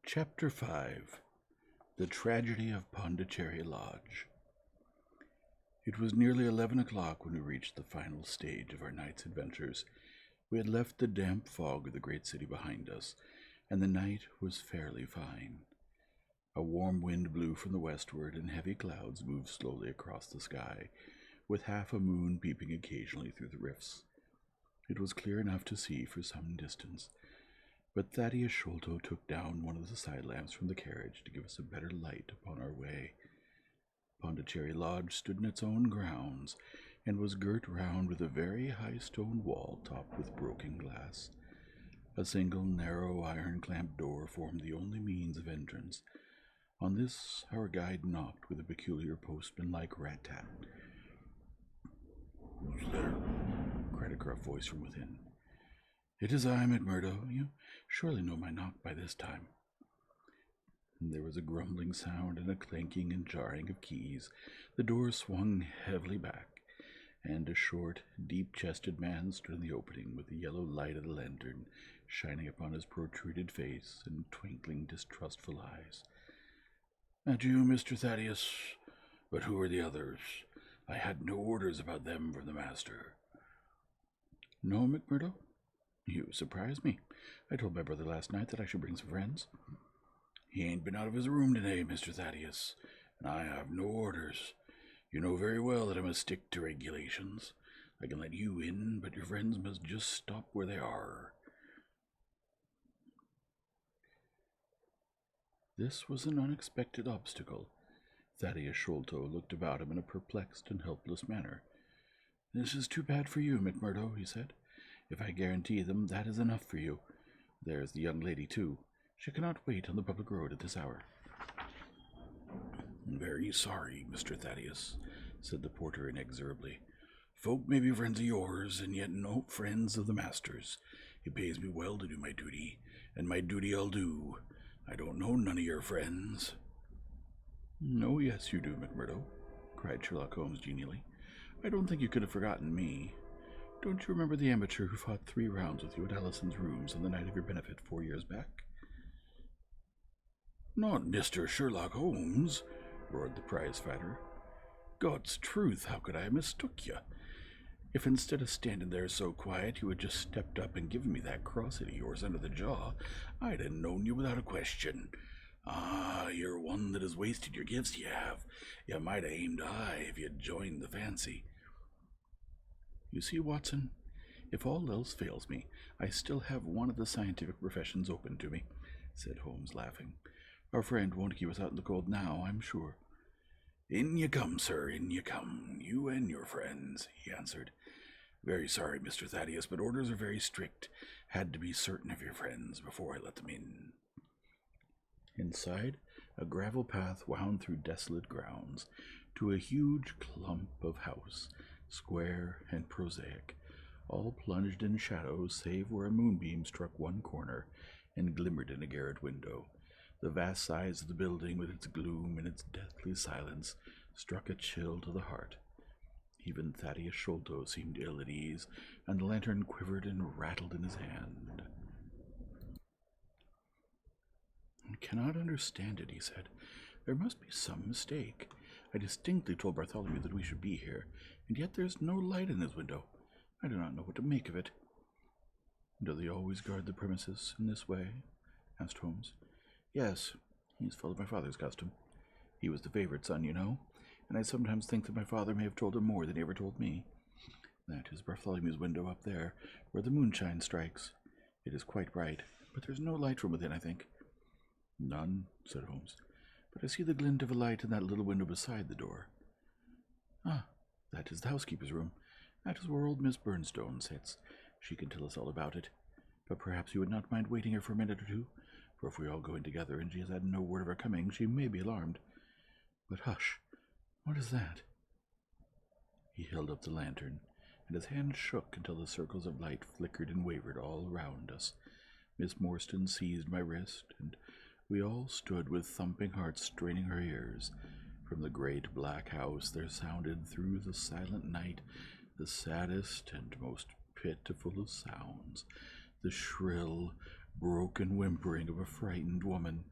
Chapter 5 The Tragedy of Pondicherry Lodge. It was nearly 11 o'clock when we reached the final stage of our night's adventures. We had left the damp fog of the great city behind us, and the night was fairly fine. A warm wind blew from the westward, and heavy clouds moved slowly across the sky, with half a moon peeping occasionally through the rifts. It was clear enough to see for some distance, but Thaddeus Sholto took down one of the side lamps from the carriage to give us a better light upon our way. Pondicherry Lodge stood in its own grounds, and was girt round with a very high stone wall topped with broken glass. A single narrow iron-clamped door formed the only means of entrance. On this our guide knocked with a peculiar postman-like rat-tat. "Who's there?" cried a gruff voice from within. "It is I, McMurdo. You surely know my knock by this time." And there was a grumbling sound and a clanking and jarring of keys. The door swung heavily back, and a short, deep-chested man stood in the opening with the yellow light of the lantern shining upon his protruded face and twinkling, distrustful eyes. "That you, Mr. Thaddeus? But who are the others? I had no orders about them from the master." "No, McMurdo? You surprise me. I told my brother last night that I should bring some friends." "He ain't been out of his room today, Mr. Thaddeus, and I have no orders. You know very well that I must stick to regulations. I can let you in, but your friends must just stop where they are." This was an unexpected obstacle. Thaddeus Sholto looked about him in a perplexed and helpless manner. "This is too bad for you, McMurdo," he said. "If I guarantee them, that is enough for you. There's the young lady, too. She cannot wait on the public road at this hour." "I'm very sorry, Mr. Thaddeus," said the porter inexorably. "Folk may be friends of yours, and yet no friends of the master's. It pays me well to do my duty, and my duty I'll do. I don't know none of your friends." "Oh, yes, you do, McMurdo," cried Sherlock Holmes genially. "I don't think you could have forgotten me. Don't you remember the amateur who fought 3 rounds with you at Allison's rooms on the night of your benefit 4 years back?" "Not Mr. Sherlock Holmes," roared the prize-fighter. "God's truth, how could I have mistook you? If instead of standing there so quiet you had just stepped up and given me that crossing of yours under the jaw, I'd have known you without a question. Ah, you're one that has wasted your gifts, you have. You might have aimed high if you'd joined the fancy." "You see, Watson, if all else fails me, I still have one of the scientific professions open to me," said Holmes, laughing. "Our friend won't keep us out in the cold now, I'm sure." "In you come, sir, in you come, you and your friends," he answered. "Very sorry, Mr. Thaddeus, but orders are very strict. Had to be certain of your friends before I let them in." Inside, a gravel path wound through desolate grounds to a huge clump of house, square and prosaic, all plunged in shadows save where a moonbeam struck one corner and glimmered in a garret window. The vast size of the building, with its gloom and its deathly silence, struck a chill to the heart. Even Thaddeus Sholto seemed ill at ease, and the lantern quivered and rattled in his hand. "I cannot understand it," he said. "There must be some mistake. I distinctly told Bartholomew that we should be here, and yet there is no light in his window. I do not know what to make of it." "Do they always guard the premises in this way?" asked Holmes. "Yes, he's followed my father's custom. He was the favorite son, you know, and I sometimes think that my father may have told him more than he ever told me. That is Bartholomew's window up there, where the moonshine strikes. It is quite bright, but there's no light from within, I think." "None," said Holmes, "but I see the glint of a light in that little window beside the door." "Ah, that is the housekeeper's room. That is where old Miss Burnstone sits. She can tell us all about it. But perhaps you would not mind waiting here for a minute or two, for if we all go in together and she has had no word of our coming, she may be alarmed. But hush! What is that?" He held up the lantern, and his hand shook until the circles of light flickered and wavered all round us. Miss Morstan seized my wrist, and we all stood with thumping hearts straining our ears. From the great black house there sounded through the silent night the saddest and most pitiful of sounds, the shrill, broken whimpering of a frightened woman.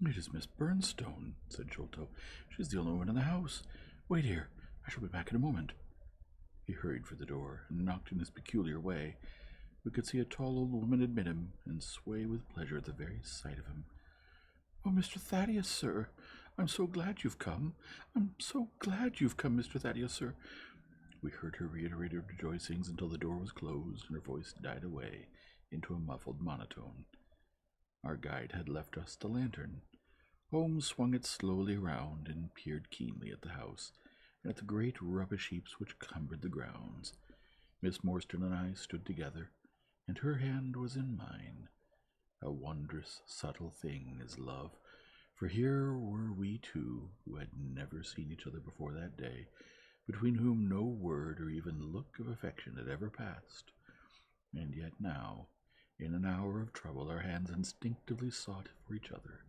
It is Miss Bernstone, said Sholto. She's the only one in the house. Wait here. I shall be back in a moment. He hurried for the door and knocked in his peculiar way. We could see a tall old woman admit him and sway with pleasure at the very sight of him. Oh, Mr. Thaddeus, sir. I'm so glad you've come. I'm so glad you've come, Mr. Thaddeus, sir. We heard her reiterate her rejoicings until the door was closed and her voice died away into a muffled monotone. Our guide had left us the lantern. Holmes swung it slowly round and peered keenly at the house and at the great rubbish heaps which cumbered the grounds. Miss Morstan and I stood together, and her hand was in mine. A wondrous, subtle thing is love, for here were we two who had never seen each other before that day, between whom no word or even look of affection had ever passed. And yet now, in an hour of trouble, our hands instinctively sought for each other.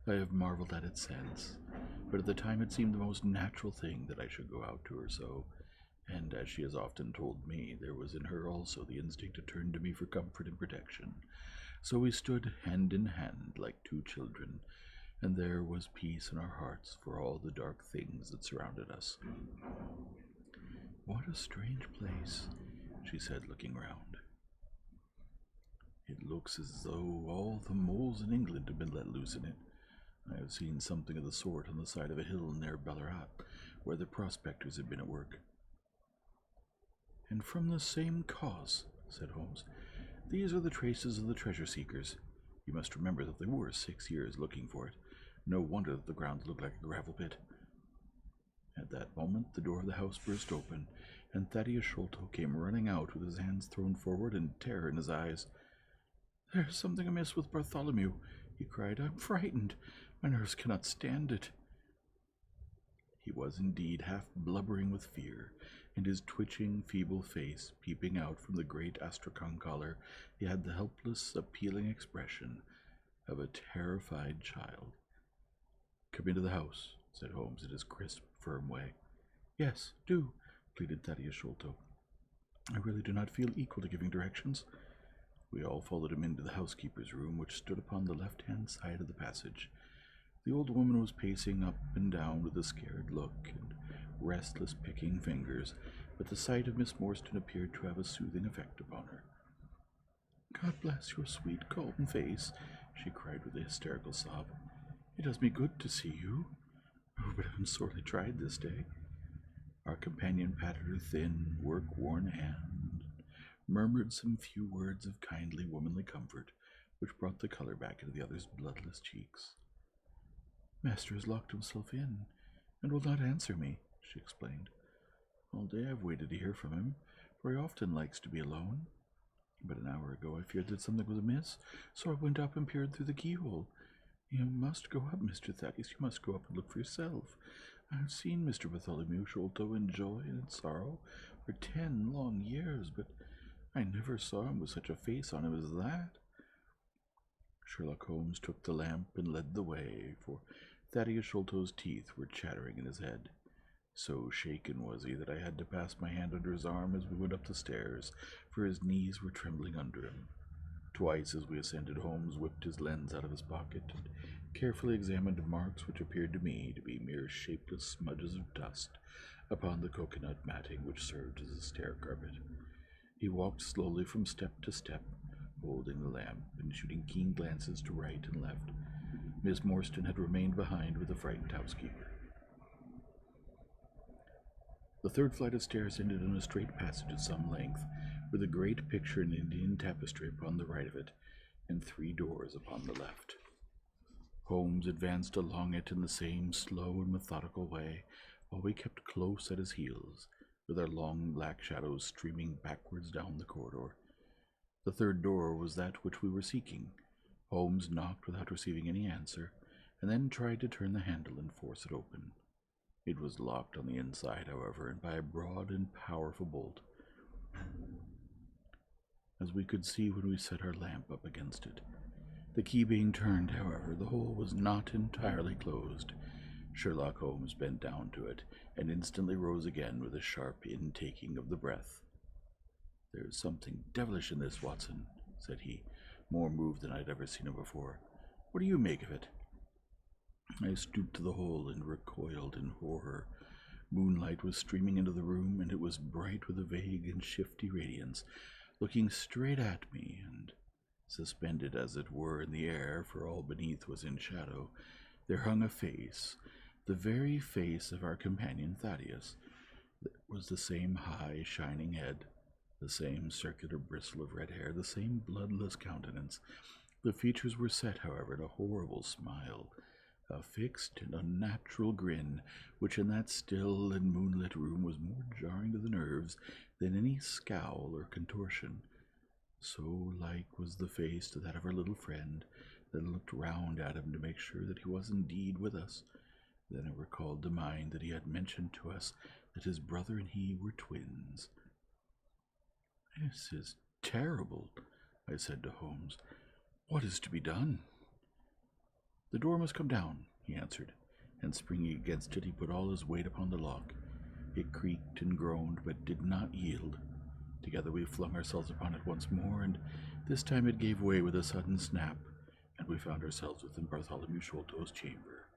I have marveled at it since, but at the time it seemed the most natural thing that I should go out to her so, and as she has often told me, there was in her also the instinct to turn to me for comfort and protection. So we stood hand in hand like two children, and there was peace in our hearts for all the dark things that surrounded us. What a strange place, she said, looking round. It looks as though all the moles in England have been let loose in it. I have seen something of the sort on the side of a hill near Ballarat, where the prospectors had been at work. And from the same cause, said Holmes. These are the traces of the treasure-seekers. You must remember that they were 6 years looking for it. No wonder that the ground looked like a gravel pit. At that moment the door of the house burst open, and Thaddeus Sholto came running out with his hands thrown forward and terror in his eyes. There's something amiss with Bartholomew, he cried. I'm frightened. My nerves cannot stand it. He was indeed half blubbering with fear, and his twitching, feeble face peeping out from the great astrakhan collar, he had the helpless, appealing expression of a terrified child. Come into the house, said Holmes in his crisp, firm way. Yes, do, pleaded Thaddeus Sholto. I really do not feel equal to giving directions. We all followed him into the housekeeper's room, which stood upon the left-hand side of the passage. The old woman was pacing up and down with a scared look and restless picking fingers, but the sight of Miss Morstan appeared to have a soothing effect upon her. God bless your sweet, calm face, she cried with a hysterical sob. It does me good to see you. Oh, but I'm sorely tried this day. Our companion patted her thin, work-worn hand, murmured some few words of kindly, womanly comfort, which brought the color back into the other's bloodless cheeks. Master has locked himself in, and will not answer me, she explained. All day I've waited to hear from him, for he often likes to be alone. But an hour ago I feared that something was amiss, so I went up and peered through the keyhole. You must go up, Mr. Thaddeus, you must go up and look for yourself. I have seen Mr. Bartholomew Sholto in joy and in sorrow for 10 long years, but I never saw him with such a face on him as that. Sherlock Holmes took the lamp and led the way, for Thaddeus Sholto's teeth were chattering in his head. So shaken was he that I had to pass my hand under his arm as we went up the stairs, for his knees were trembling under him. Twice as we ascended, Holmes whipped his lens out of his pocket and carefully examined marks which appeared to me to be mere shapeless smudges of dust upon the coconut matting which served as a stair carpet. He walked slowly from step to step, holding the lamp and shooting keen glances to right and left. Miss Morstan had remained behind with the frightened housekeeper. The third flight of stairs ended in a straight passage of some length, with a great picture in Indian tapestry upon the right of it, and 3 doors upon the left. Holmes advanced along it in the same slow and methodical way, while we kept close at his heels, with our long black shadows streaming backwards down the corridor. The third door was that which we were seeking. Holmes knocked without receiving any answer, and then tried to turn the handle and force it open. It was locked on the inside, however, and by a broad and powerful bolt, as we could see when we set our lamp up against it. The key being turned, however, the hole was not entirely closed. Sherlock Holmes bent down to it, and instantly rose again with a sharp intaking of the breath. There is something devilish in this, Watson, said he, more moved than I had ever seen him before. What do you make of it? I stooped to the hole and recoiled in horror. Moonlight was streaming into the room, and it was bright with a vague and shifty radiance, looking straight at me, and suspended as it were in the air, for all beneath was in shadow, there hung a face, the very face of our companion Thaddeus. There was the same high, shining head, the same circular bristle of red hair, the same bloodless countenance. The features were set, however, in a horrible smile, a fixed and unnatural grin, which in that still and moonlit room was more jarring to the nerves than any scowl or contortion. So like was the face to that of our little friend that I looked round at him to make sure that he was indeed with us. Then I recalled to mind that he had mentioned to us that his brother and he were twins. "This is terrible," I said to Holmes. "What is to be done?" "The door must come down," he answered, and springing against it, he put all his weight upon the lock. It creaked and groaned, but did not yield. Together we flung ourselves upon it once more, and this time it gave way with a sudden snap, and we found ourselves within Bartholomew Sholto's chamber.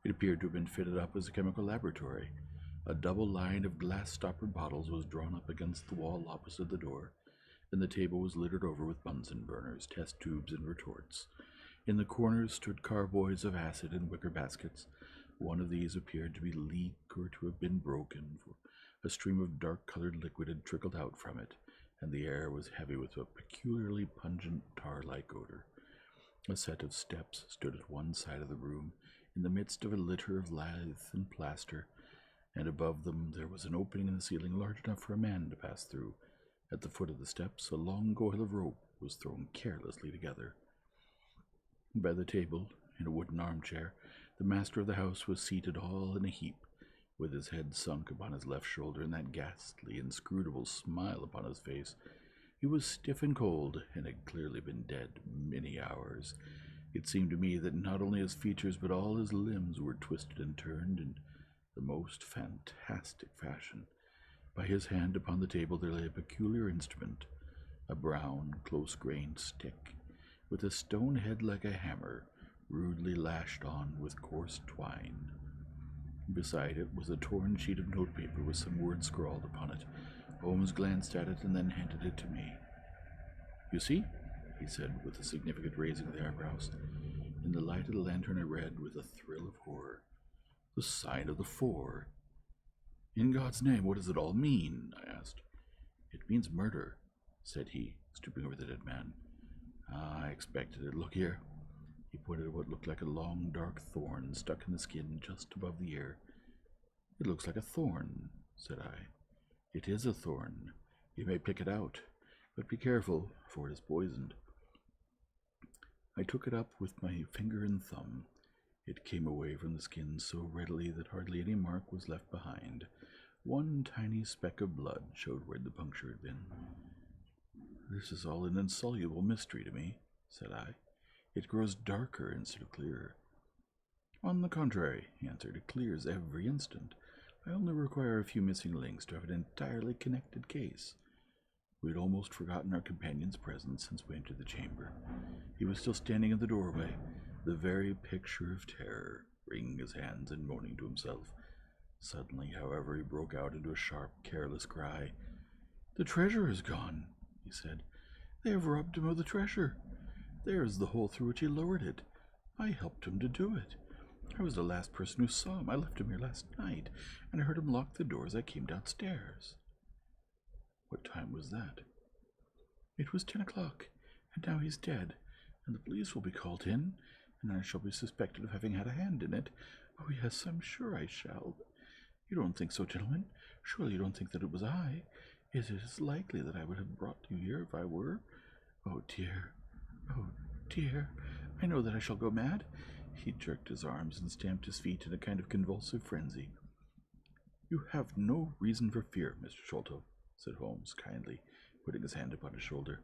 It appeared to have been fitted up as a chemical laboratory. A double line of glass-stoppered bottles was drawn up against the wall opposite the door, and the table was littered over with Bunsen burners, test tubes, and retorts. In the corners stood carboys of acid in wicker baskets. One of these appeared to be leak or to have been broken, for a stream of dark-colored liquid had trickled out from it, and the air was heavy with a peculiarly pungent tar-like odor. A set of steps stood at one side of the room, in the midst of a litter of lath and plaster, and above them there was an opening in the ceiling large enough for a man to pass through. At the foot of the steps a long coil of rope was thrown carelessly together. By the table, in a wooden armchair, the master of the house was seated all in a heap, with his head sunk upon his left shoulder and that ghastly, inscrutable smile upon his face. He was stiff and cold, and had clearly been dead many hours. It seemed to me that not only his features but all his limbs were twisted and turned in the most fantastic fashion. By his hand upon the table there lay a peculiar instrument, a brown, close-grained stick, with a stone head like a hammer, rudely lashed on with coarse twine. Beside it was a torn sheet of notepaper with some words scrawled upon it. Holmes glanced at it and then handed it to me. "You see," he said, with a significant raising of the eyebrows. In the light of the lantern I read, with a thrill of horror, "The sign of the four." "In God's name, what does it all mean?" I asked. "It means murder," said he, stooping over the dead man. "Ah, I expected it. Look here." He pointed at what looked like a long, dark thorn stuck in the skin just above the ear. "It looks like a thorn," said I. "It is a thorn. You may pick it out, but be careful, for it is poisoned." I took it up with my finger and thumb. It came away from the skin so readily that hardly any mark was left behind. One tiny speck of blood showed where the puncture had been. "This is all an insoluble mystery to me," said I. "It grows darker instead of clearer." "On the contrary," he answered, "it clears every instant. I only require a few missing links to have an entirely connected case." We had almost forgotten our companion's presence since we entered the chamber. He was still standing in the doorway, the very picture of terror, wringing his hands and moaning to himself. Suddenly, however, he broke out into a sharp, careless cry. "The treasure is gone," he said. "They have robbed him of the treasure. There is the hole through which he lowered it. I helped him to do it. I was the last person who saw him. I left him here last night, and I heard him lock the door as I came downstairs." "What time was that?" "It was 10 o'clock, and now he's dead, and the police will be called in, and I shall be suspected of having had a hand in it. Oh, yes, I'm sure I shall. You don't think so, gentlemen? Surely you don't think that it was I? It is likely that I would have brought you here if I were. Oh, dear. Oh, dear. I know that I shall go mad." He jerked his arms and stamped his feet in a kind of convulsive frenzy. "You have no reason for fear, Mr. Sholto," said Holmes kindly, putting his hand upon his shoulder.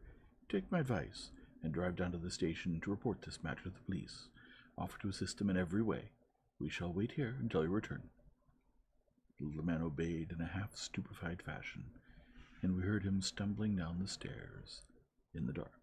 "Take my advice, and drive down to the station to report this matter to the police. Offer to assist them in every way. We shall wait here until your return." The little man obeyed in a half-stupefied fashion, and we heard him stumbling down the stairs in the dark.